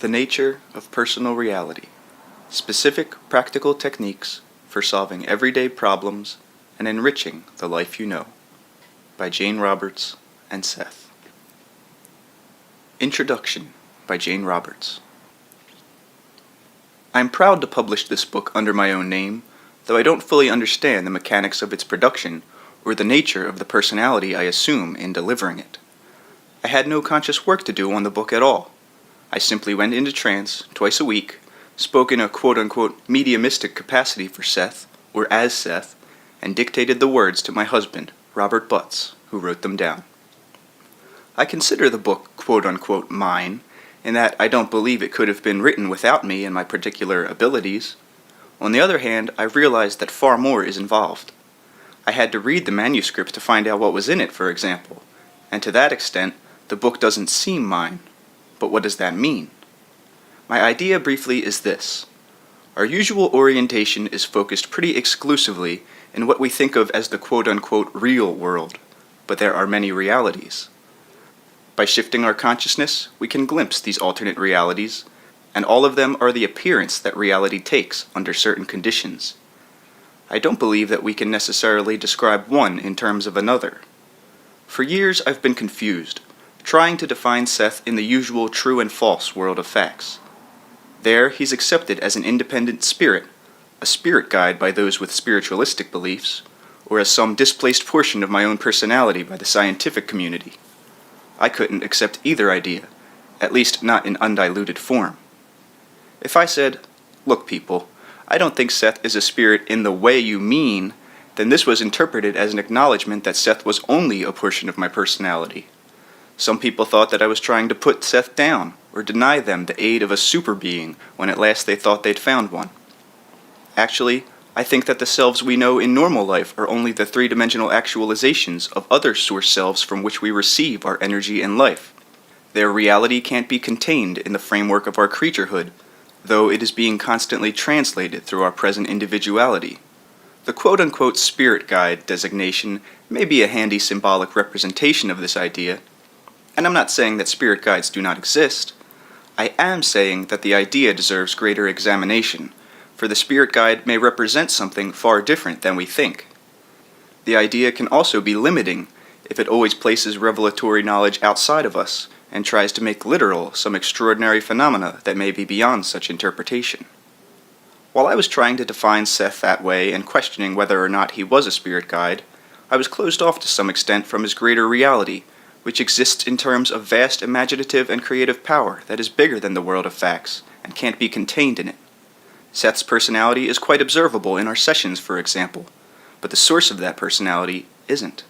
The nature of personal reality. Specific practical techniques for solving everyday problems and enriching the life you know. By Jane Roberts and Seth. Introduction by Jane Roberts. I am proud to publish this book under my own name, though I don't fully understand the mechanics of its production or the nature of the personality I assume in delivering it. I had no conscious work to do on the book at all. I simply went into trance twice a week, spoke in a quote-unquote mediumistic capacity for Seth, or as Seth, and dictated the words to my husband, Robert Butts, who wrote them down. I consider the book quote-unquote mine, in that I don't believe it could have been written without me and my particular abilities. On the other hand, I realized that far more is involved. I had to read the manuscript to find out what was in it, for example, and to that extent, the book doesn't seem mine. But what does that mean? My idea briefly is this. Our usual orientation is focused pretty exclusively in what we think of as the quote-unquote real world, but there are many realities. By shifting our consciousness, we can glimpse these alternate realities, and all of them are the appearance that reality takes under certain conditions. I don't believe that we can necessarily describe one in terms of another. For years I've been confused, trying to define Seth in the usual true and false world of facts. There, he's accepted as an independent spirit, a spirit guide by those with spiritualistic beliefs, or as some displaced portion of my own personality by the scientific community. I couldn't accept either idea, at least not in undiluted form. If I said, "Look, people, I don't think Seth is a spirit in the way you mean," then this was interpreted as an acknowledgement that Seth was only a portion of my personality. Some people thought that I was trying to put Seth down, or deny them the aid of a super being when at last they thought they'd found one. Actually, I think that the selves we know in normal life are only the three-dimensional actualizations of other source selves from which we receive our energy and life. Their reality can't be contained in the framework of our creaturehood, though it is being constantly translated through our present individuality. The quote-unquote spirit guide designation may be a handy symbolic representation of this idea, and I'm not saying that spirit guides do not exist. I am saying that the idea deserves greater examination, for the spirit guide may represent something far different than we think. The idea can also be limiting if it always places revelatory knowledge outside of us and tries to make literal some extraordinary phenomena that may be beyond such interpretation. While I was trying to define Seth that way and questioning whether or not he was a spirit guide, I was closed off to some extent from his greater reality, which exists in terms of vast imaginative and creative power that is bigger than the world of facts and can't be contained in it. Seth's personality is quite observable in our sessions, for example, but the source of that personality isn't.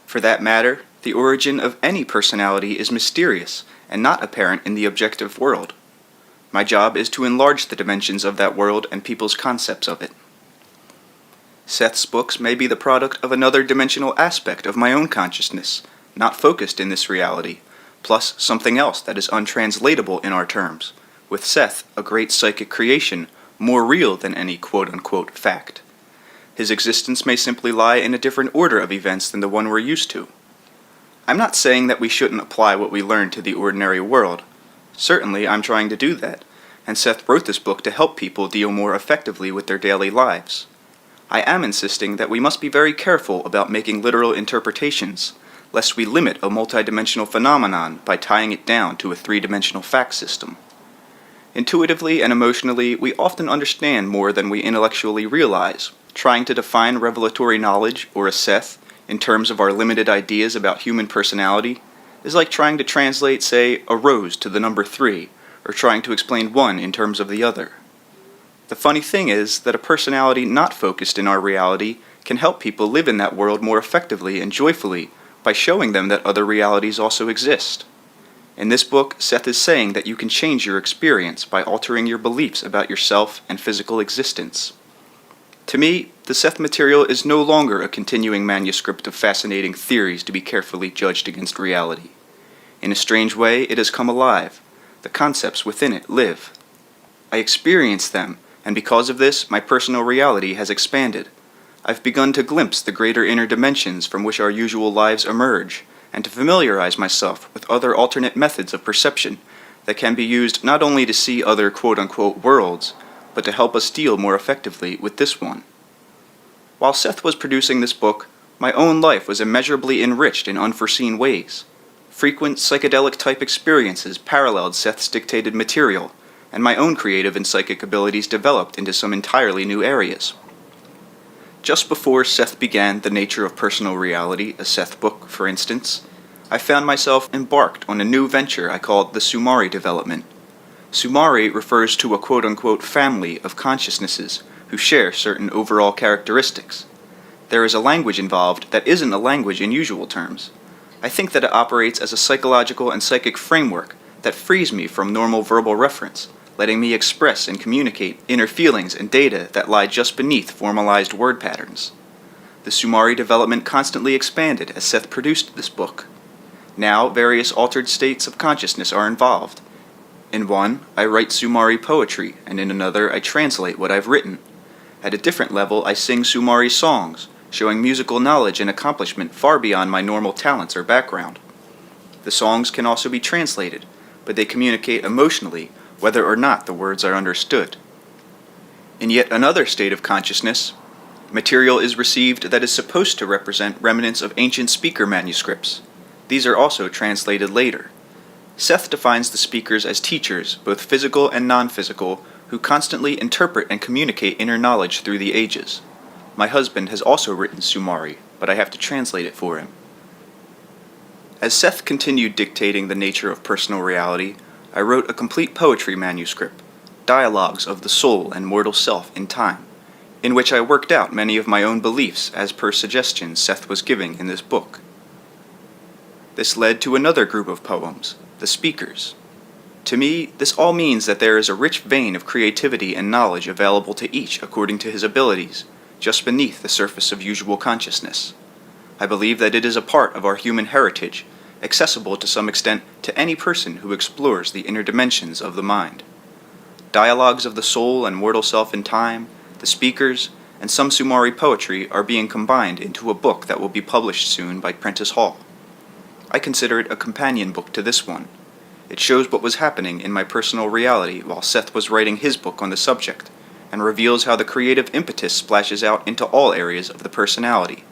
For that matter, the origin of any personality is mysterious and not apparent in the objective world. My job is to enlarge the dimensions of that world and people's concepts of it. Seth's books may be the product of another dimensional aspect of my own consciousness, not focused in this reality, plus something else that is untranslatable in our terms, with Seth a great psychic creation, more real than any quote-unquote fact. His existence may simply lie in a different order of events than the one we're used to. I'm not saying that we shouldn't apply what we learn to the ordinary world. Certainly I'm trying to do that, and Seth wrote this book to help people deal more effectively with their daily lives. I am insisting that we must be very careful about making literal interpretations, lest we limit a multidimensional phenomenon by tying it down to a three-dimensional fact system. Intuitively and emotionally, we often understand more than we intellectually realize. Trying to define revelatory knowledge, or a Seth, in terms of our limited ideas about human personality, is like trying to translate, say, a rose to the number 3, or trying to explain one in terms of the other. The funny thing is that a personality not focused in our reality can help people live in that world more effectively and joyfully by showing them that other realities also exist. In this book, Seth is saying that you can change your experience by altering your beliefs about yourself and physical existence. To me, the Seth material is no longer a continuing manuscript of fascinating theories to be carefully judged against reality. In a strange way, it has come alive. The concepts within it live. I experience them, and because of this, my personal reality has expanded. I've begun to glimpse the greater inner dimensions from which our usual lives emerge, and to familiarize myself with other alternate methods of perception that can be used not only to see other quote-unquote worlds, but to help us deal more effectively with this one. While Seth was producing this book, my own life was immeasurably enriched in unforeseen ways. Frequent psychedelic-type experiences paralleled Seth's dictated material, and my own creative and psychic abilities developed into some entirely new areas. Just before Seth began The Nature of Personal Reality, a Seth book, for instance, I found myself embarked on a new venture I called the Sumari development. Sumari refers to a quote-unquote family of consciousnesses who share certain overall characteristics. There is a language involved that isn't a language in usual terms. I think that it operates as a psychological and psychic framework that frees me from normal verbal reference, letting me express and communicate inner feelings and data that lie just beneath formalized word patterns. The Sumari development constantly expanded as Seth produced this book. Now, various altered states of consciousness are involved. In one, I write Sumari poetry, and in another, I translate what I've written. At a different level, I sing Sumari songs, showing musical knowledge and accomplishment far beyond my normal talents or background. The songs can also be translated, but they communicate emotionally, whether or not the words are understood. In yet another state of consciousness, material is received that is supposed to represent remnants of ancient speaker manuscripts. These are also translated later. Seth defines the speakers as teachers, both physical and non-physical, who constantly interpret and communicate inner knowledge through the ages. My husband has also written Sumari, but I have to translate it for him. As Seth continued dictating The Nature of Personal Reality, I wrote a complete poetry manuscript, Dialogues of the Soul and Mortal Self in Time, in which I worked out many of my own beliefs as per suggestions Seth was giving in this book. This led to another group of poems, The Speakers. To me, this all means that there is a rich vein of creativity and knowledge available to each according to his abilities, just beneath the surface of usual consciousness. I believe that it is a part of our human heritage, accessible to some extent to any person who explores the inner dimensions of the mind. Dialogues of the Soul and Mortal Self in Time, The Speakers, and some Sumari poetry are being combined into a book that will be published soon by Prentice Hall. I consider it a companion book to this one. It shows what was happening in my personal reality while Seth was writing his book on the subject, and reveals how the creative impetus splashes out into all areas of the personality.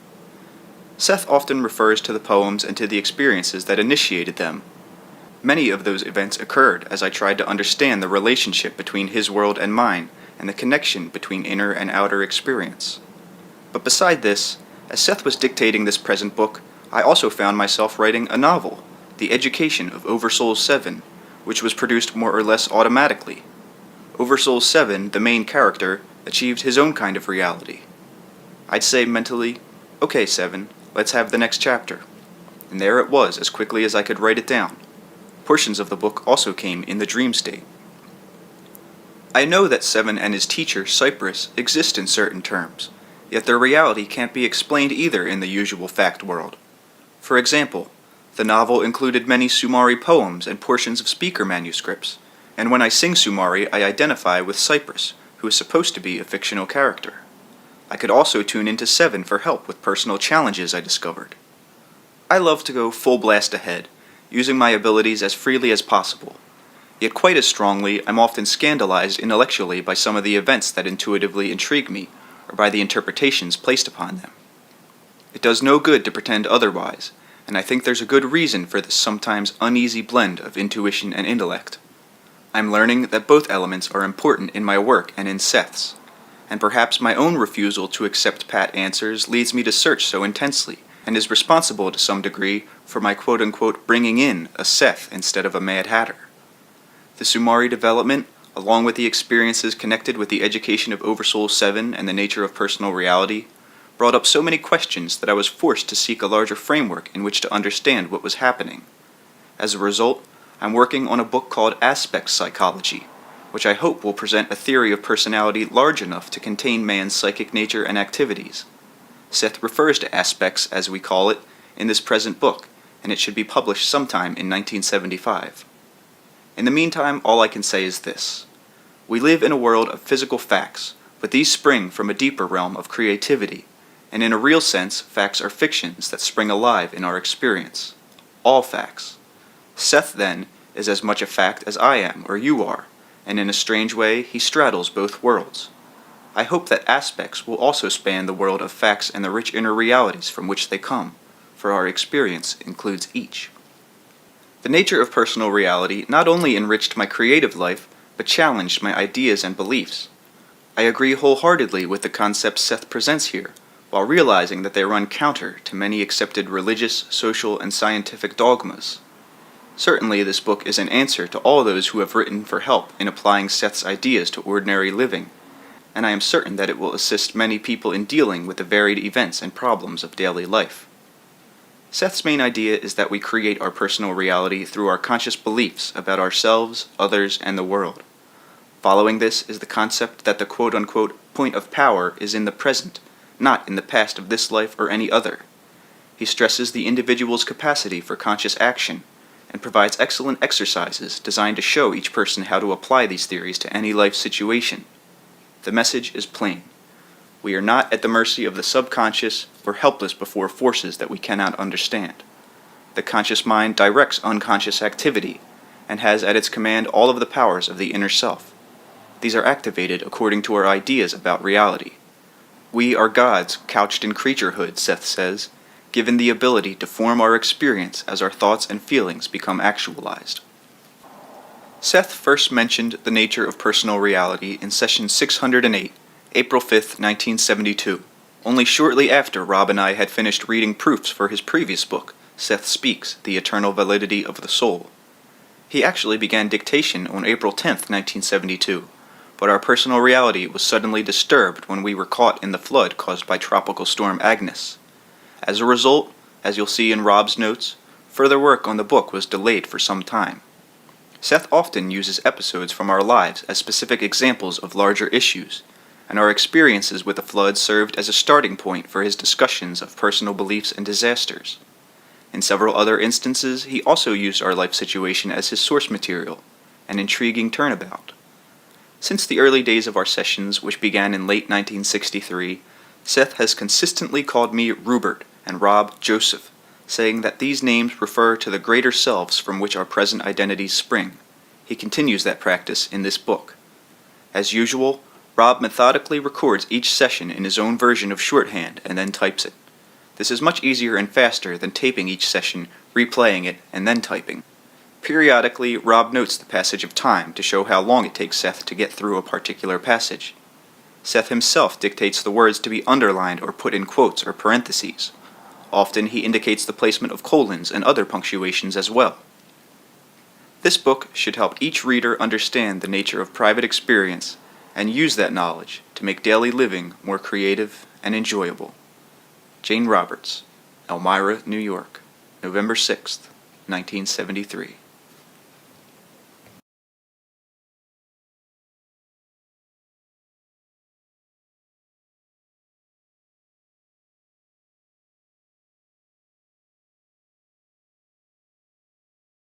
Seth often refers to the poems and to the experiences that initiated them. Many of those events occurred as I tried to understand the relationship between his world and mine, and the connection between inner and outer experience. But beside this, as Seth was dictating this present book, I also found myself writing a novel, The Education of Oversoul 7, which was produced more or less automatically. Oversoul 7, the main character, achieved his own kind of reality. I'd say mentally, okay 7, let's have the next chapter. And there it was as quickly as I could write it down. Portions of the book also came in the dream state. I know that 7 and his teacher, Cypress, exist in certain terms, yet their reality can't be explained either in the usual fact world. For example, the novel included many Sumari poems and portions of speaker manuscripts, and when I sing Sumari I identify with Cypress, who is supposed to be a fictional character. I could also tune into 7 for help with personal challenges I discovered. I love to go full blast ahead, using my abilities as freely as possible. Yet quite as strongly, I'm often scandalized intellectually by some of the events that intuitively intrigue me, or by the interpretations placed upon them. It does no good to pretend otherwise, and I think there's a good reason for this sometimes uneasy blend of intuition and intellect. I'm learning that both elements are important in my work and in Seth's, and perhaps my own refusal to accept pat answers leads me to search so intensely, and is responsible to some degree for my quote-unquote bringing in a Seth instead of a Mad Hatter. The Sumari development, along with the experiences connected with the education of Oversoul 7 and the nature of personal reality, brought up so many questions that I was forced to seek a larger framework in which to understand what was happening. As a result, I'm working on a book called Aspect Psychology, which I hope will present a theory of personality large enough to contain man's psychic nature and activities. Seth refers to aspects, as we call it, in this present book, and it should be published sometime in 1975. In the meantime, all I can say is this. We live in a world of physical facts, but these spring from a deeper realm of creativity, and in a real sense, facts are fictions that spring alive in our experience. All facts. Seth, then, is as much a fact as I am or you are, and in a strange way he straddles both worlds. I hope that aspects will also span the world of facts and the rich inner realities from which they come, for our experience includes each. The nature of personal reality not only enriched my creative life, but challenged my ideas and beliefs. I agree wholeheartedly with the concepts Seth presents here, while realizing that they run counter to many accepted religious, social, and scientific dogmas. Certainly this book is an answer to all those who have written for help in applying Seth's ideas to ordinary living, and I am certain that it will assist many people in dealing with the varied events and problems of daily life. Seth's main idea is that we create our personal reality through our conscious beliefs about ourselves, others, and the world. Following this is the concept that the quote-unquote point of power is in the present, not in the past of this life or any other. He stresses the individual's capacity for conscious action, and provides excellent exercises designed to show each person how to apply these theories to any life situation. The message is plain. We are not at the mercy of the subconscious or helpless before forces that we cannot understand. The conscious mind directs unconscious activity, and has at its command all of the powers of the inner self. These are activated according to our ideas about reality. We are gods couched in creaturehood, Seth says, given the ability to form our experience as our thoughts and feelings become actualized. Seth first mentioned the nature of personal reality in session 608, April 5, 1972, only shortly after Rob and I had finished reading proofs for his previous book, Seth Speaks, The Eternal Validity of the Soul. He actually began dictation on April 10, 1972, but our personal reality was suddenly disturbed when we were caught in the flood caused by Tropical Storm Agnes. As a result, as you'll see in Rob's notes, further work on the book was delayed for some time. Seth often uses episodes from our lives as specific examples of larger issues, and our experiences with the flood served as a starting point for his discussions of personal beliefs and disasters. In several other instances, he also used our life situation as his source material, an intriguing turnabout. Since the early days of our sessions, which began in late 1963, Seth has consistently called me Rupert and Rob Joseph, saying that these names refer to the greater selves from which our present identities spring. He continues that practice in this book. As usual, Rob methodically records each session in his own version of shorthand and then types it. This is much easier and faster than taping each session, replaying it, and then typing. Periodically, Rob notes the passage of time to show how long it takes Seth to get through a particular passage. Seth himself dictates the words to be underlined or put in quotes or parentheses. Often he indicates the placement of colons and other punctuations as well. This book should help each reader understand the nature of private experience and use that knowledge to make daily living more creative and enjoyable. Jane Roberts, Elmira, New York, November 6, 1973.